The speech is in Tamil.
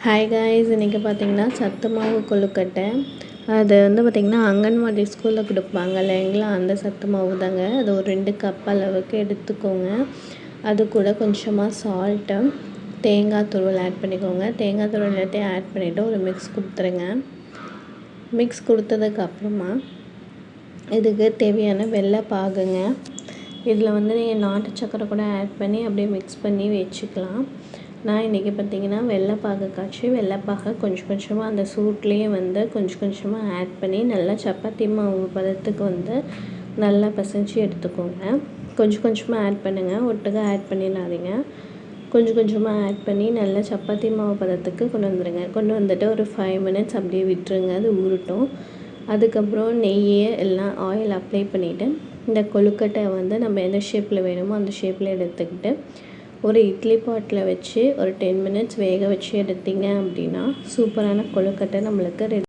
ஹாய் காய்ஸ், இன்றைக்கி பார்த்திங்கன்னா சத்து மாவு கொழுக்கட்டை. அது பார்த்திங்கன்னா அங்கன்வாடி ஸ்கூலில் கொடுப்பாங்க இல்லைங்களா, அந்த சத்து மாவு தாங்க. அது ஒரு 2 கப் அளவுக்கு எடுத்துக்கோங்க. அது கூட கொஞ்சமாக சால்ட்டு, தேங்காய் துருவல் ஆட் பண்ணிக்கோங்க. தேங்காய் துருவல் எல்லாத்தையும் ஆட் பண்ணிவிட்டு ஒரு மிக்ஸ் கொடுத்துருங்க. மிக்ஸ் கொடுத்ததுக்கப்புறமா இதுக்கு தேவையான வெள்ளை பாகுங்க. இதில் நீங்கள் நாட்டு சக்கரை கூட ஆட் பண்ணி அப்படியே மிக்ஸ் பண்ணி வச்சுக்கலாம். நான் இன்றைக்கி பார்த்திங்கன்னா வெள்ளைப்பாகு காய்ச்சி வெள்ளைப்பாகை கொஞ்சம் கொஞ்சமாக அந்த சூட்லேயே கொஞ்சம் கொஞ்சமாக ஆட் பண்ணி நல்லா சப்பாத்தி மாவு பதத்துக்கு நல்லா பிசைஞ்சு எடுத்துக்கோங்க. கொஞ்சம் கொஞ்சமாக ஆட் பண்ணுங்கள், ஒட்டுக்க ஆட் பண்ணிடாதீங்க. கொஞ்சம் கொஞ்சமாக ஆட் பண்ணி நல்லா சப்பாத்தி மாவு பதத்துக்கு கொண்டு வந்துடுங்க. கொண்டு வந்துட்டு ஒரு 5 மினிட்ஸ் அப்படியே விட்டுருங்க, அது ஊறட்டும். அதுக்கப்புறம் நெய்யை எல்லாம் ஆயில் அப்ளை பண்ணிவிட்டு இந்த கொழுக்கட்டை நம்ம எந்த ஷேப்பில் வேணுமோ அந்த ஷேப்பில் எடுத்துக்கிட்டு ஒரு இட்லி பாட்டில் வச்சு ஒரு 10 மினிட்ஸ் வேக வச்சு எடுத்தீங்க அப்படின்னா சூப்பரான கொழுக்கட்டை நம்மளுக்கு ரெடி.